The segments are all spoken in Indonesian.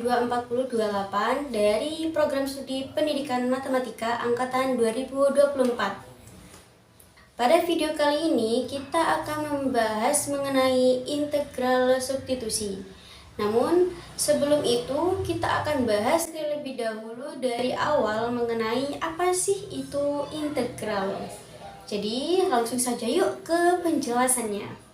224028 dari Program Studi Pendidikan Matematika Angkatan 2024. Pada video kali ini kita akan membahas mengenai integral substitusi. Namun sebelum itu kita akan bahas terlebih dahulu dari awal mengenai apa sih itu integral. Jadi langsung saja yuk ke penjelasannya.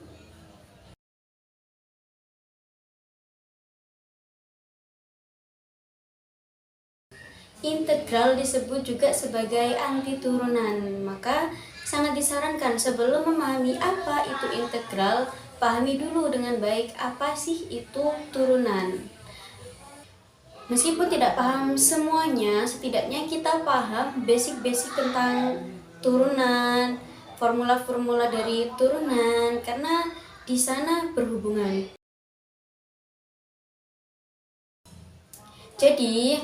Integral disebut juga sebagai antiturunan, maka sangat disarankan sebelum memahami apa itu integral, pahami dulu dengan baik apa sih itu turunan. Meskipun tidak paham semuanya, setidaknya kita paham basic-basic tentang turunan, formula-formula dari turunan, karena di sana berhubungan. Jadi,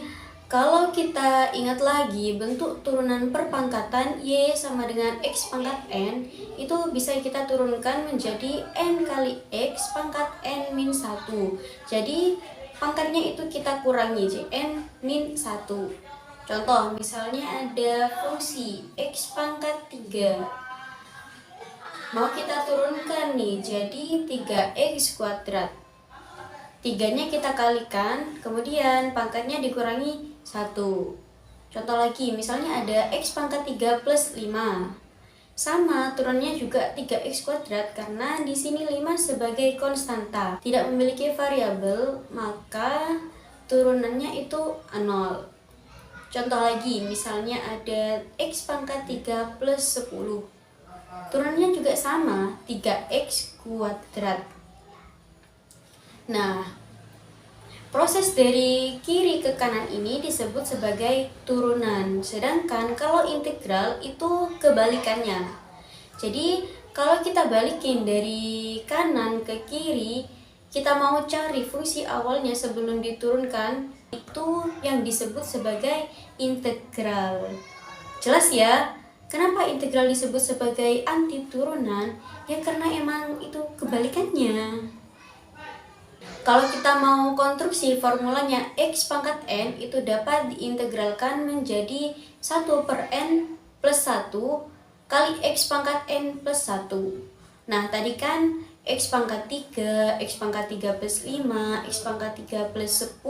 kalau kita ingat lagi bentuk turunan perpangkatan Y sama dengan X pangkat N, itu bisa kita turunkan menjadi N kali X pangkat N min 1. Jadi pangkatnya itu kita kurangi, N min 1. Contoh, misalnya ada fungsi X pangkat 3. Mau kita turunkan nih, jadi 3X kuadrat. 3-nya kita kalikan, kemudian pangkatnya dikurangi 1. Contoh lagi, misalnya ada X pangkat 3 plus 5. Sama, turunnya juga 3X kuadrat karena di sini 5 sebagai konstanta, tidak memiliki variabel, maka turunannya itu 0. Contoh lagi, misalnya ada X pangkat 3 plus 10. Turunannya juga sama, 3X kuadrat. Nah, proses dari kiri ke kanan ini disebut sebagai turunan. Sedangkan kalau integral itu kebalikannya. Jadi, kalau kita balikin dari kanan ke kiri, kita mau cari fungsi awalnya sebelum diturunkan, itu yang disebut sebagai integral. Jelas ya? Kenapa integral disebut sebagai antiturunan? Ya karena emang itu kebalikannya. Kalau kita mau konstruksi formulanya X pangkat N itu dapat diintegralkan menjadi 1 per N plus 1 kali X pangkat N plus 1. Nah tadi kan X pangkat 3, X pangkat 3 plus 5, X pangkat 3 plus 10.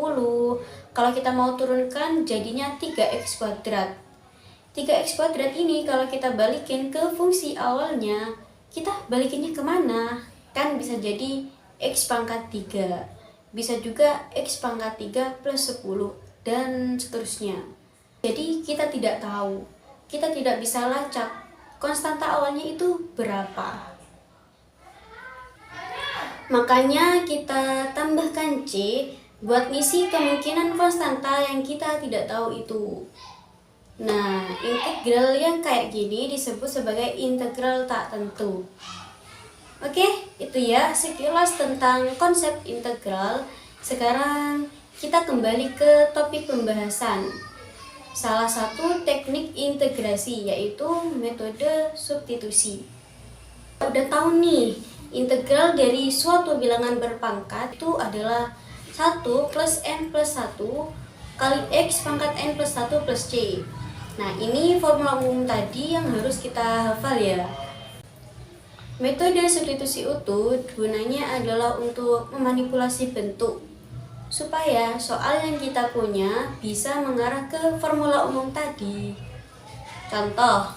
Kalau kita mau turunkan jadinya 3X kuadrat. 3X kuadrat ini kalau kita balikin ke fungsi awalnya, kita balikinnya kemana? Kan bisa jadi X pangkat 3, bisa juga X pangkat 3 plus 10, dan seterusnya. Jadi kita tidak tahu, kita tidak bisa lacak konstanta awalnya itu berapa. Makanya kita tambahkan C buat ngisi kemungkinan konstanta yang kita tidak tahu itu. Nah, integral yang kayak gini disebut sebagai integral tak tentu. Oke, itu ya sekilas tentang konsep integral. Sekarang kita kembali ke topik pembahasan. Salah satu teknik integrasi yaitu metode substitusi. Udah tahu nih, integral dari suatu bilangan berpangkat itu adalah 1 plus N plus 1 kali X pangkat N plus 1 plus C. Nah, ini formula umum tadi yang harus kita hafal ya. Metode substitusi utuh gunanya adalah untuk memanipulasi bentuk supaya soal yang kita punya bisa mengarah ke formula umum tadi. Contoh,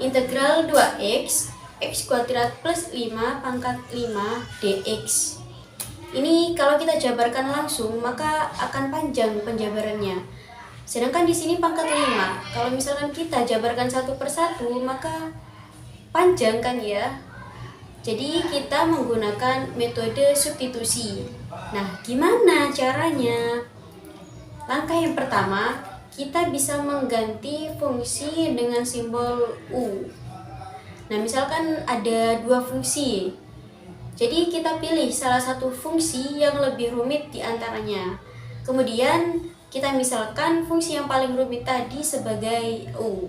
integral 2x x kuadrat plus 5 pangkat 5 dx. Ini kalau kita jabarkan langsung maka akan panjang penjabarannya. Sedangkan di sini pangkat 5. Kalau misalkan kita jabarkan satu persatu maka panjang kan ya. Jadi kita menggunakan metode substitusi. Nah, gimana caranya? Langkah yang pertama, kita bisa mengganti fungsi dengan simbol U. Nah, misalkan ada dua fungsi. Jadi kita pilih salah satu fungsi yang lebih rumit di antaranya. Kemudian kita misalkan fungsi yang paling rumit tadi sebagai U.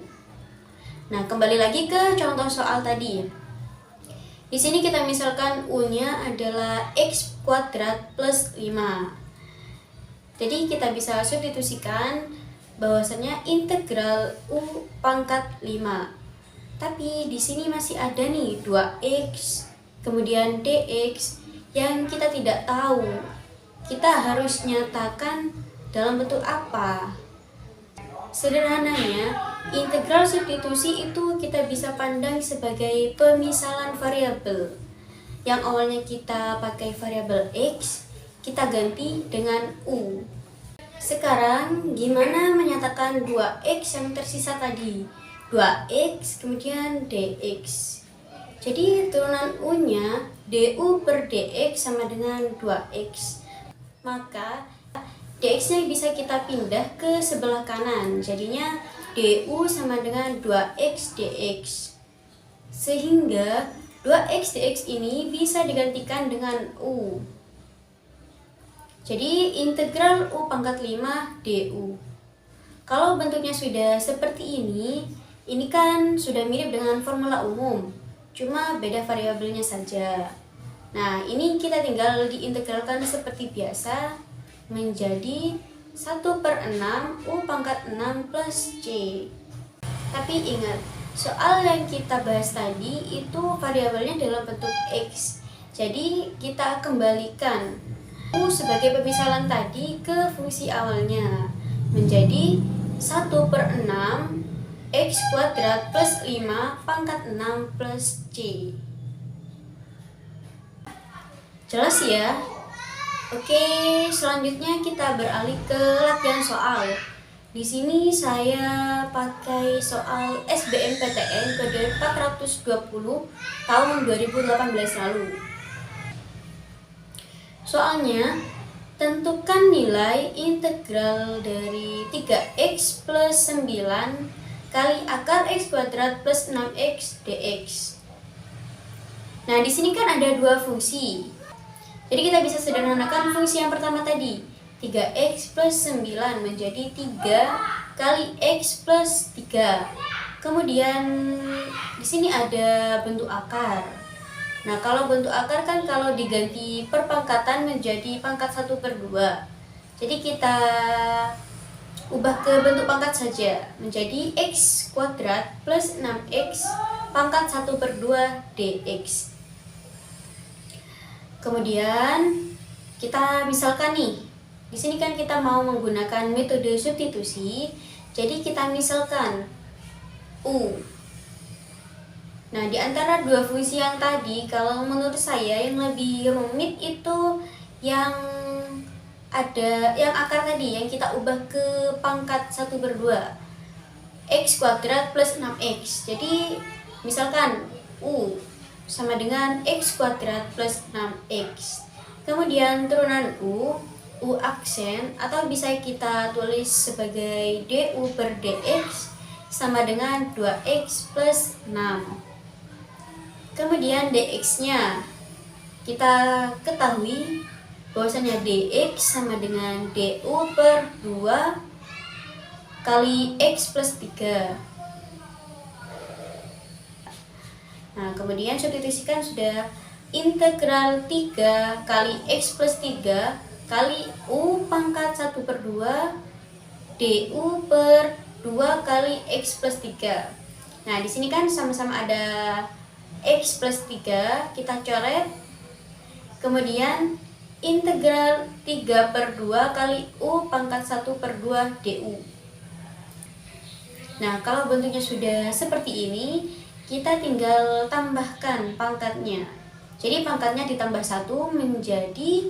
Nah, kembali lagi ke contoh soal tadi. Di sini kita misalkan U-nya adalah X kuadrat plus 5. Jadi kita bisa substitusikan bahwasanya integral U pangkat 5. Tapi di sini masih ada nih 2x, kemudian dx yang kita tidak tahu. Kita harus nyatakan dalam bentuk apa. Sederhananya, integral substitusi itu kita bisa pandang sebagai pemisalan variabel. Yang awalnya kita pakai variabel x, kita ganti dengan u. Sekarang gimana menyatakan 2x yang tersisa tadi? 2x kemudian dx. Jadi turunan u-nya du per dx sama dengan 2x. Maka dx-nya bisa kita pindah ke sebelah kanan. Jadinya du sama dengan 2x dx. Sehingga 2x dx ini bisa digantikan dengan u. Jadi integral u pangkat 5 du. Kalau bentuknya sudah seperti ini kan sudah mirip dengan formula umum, cuma beda variabelnya saja. Nah, ini kita tinggal diintegralkan seperti biasa menjadi 1/6 u pangkat 6 plus c. Tapi ingat, soal yang kita bahas tadi itu variabelnya dalam bentuk x. Jadi kita kembalikan u sebagai pemisalan tadi ke fungsi awalnya menjadi 1/6 x kuadrat plus 5 pangkat 6 plus c. Jelas ya? Oke, selanjutnya kita beralih ke latihan soal. Di sini saya pakai soal SBMPTN kode 420 tahun 2018 lalu. Soalnya, tentukan nilai integral dari 3x plus 9 kali akar x kuadrat plus 6x dx. Nah, di sini kan ada dua fungsi. Jadi kita bisa sederhanakan fungsi yang pertama tadi. 3x plus 9 menjadi 3 kali x plus 3. Kemudian di sini ada bentuk akar. Nah, kalau bentuk akar kan kalau diganti perpangkatan menjadi pangkat 1/2. Jadi kita ubah ke bentuk pangkat saja menjadi x kuadrat plus 6x pangkat 1/2 dx. Kemudian kita misalkan nih, di sini kan kita mau menggunakan metode substitusi, jadi kita misalkan u. Nah, di antara dua fungsi yang tadi, kalau menurut saya yang lebih rumit itu yang akar tadi yang kita ubah ke pangkat 1/2 x kuadrat plus 6x. Jadi misalkan u sama dengan x kuadrat plus 6x. Kemudian turunan u aksen atau bisa kita tulis sebagai du per dx sama dengan 2x plus 6. Kemudian dx-nya kita ketahui bahwasanya dx sama dengan du per 2 kali x plus 3. Nah, kemudian substitusikan sudah integral 3 kali x plus 3 kali u pangkat 1/2 du per 2 kali x plus 3. Nah, di sini kan sama-sama ada x plus 3, kita coret. Kemudian integral 3/2 kali u pangkat 1/2 du. Nah, kalau bentuknya sudah seperti ini, kita tinggal tambahkan pangkatnya. Jadi pangkatnya ditambah 1 menjadi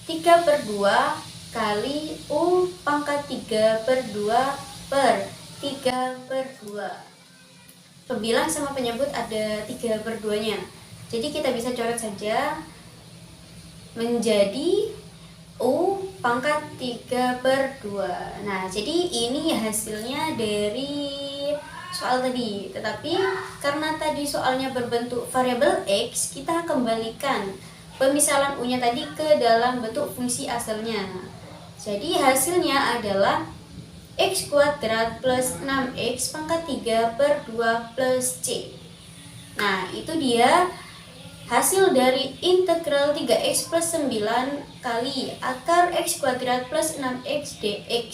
3/2 kali u pangkat 3/2 per 3/2. Pembilang sama penyebut ada 3/2-nya. Jadi kita bisa coret saja menjadi u pangkat 3/2. Nah, jadi ini hasilnya dari soal tadi. Tetapi karena tadi soalnya berbentuk variabel x, kita kembalikan pemisalan u-nya tadi ke dalam bentuk fungsi asalnya. Jadi hasilnya adalah x kuadrat plus 6x pangkat 3/2 plus c. Nah, itu dia hasil dari integral 3x plus 9 kali akar x kuadrat plus 6x dx.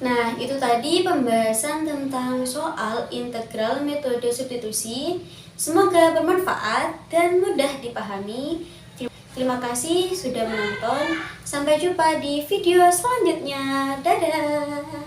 Nah, itu tadi pembahasan tentang soal integral metode substitusi. Semoga bermanfaat dan mudah dipahami. Terima kasih sudah menonton. Sampai jumpa di video selanjutnya. Dadah!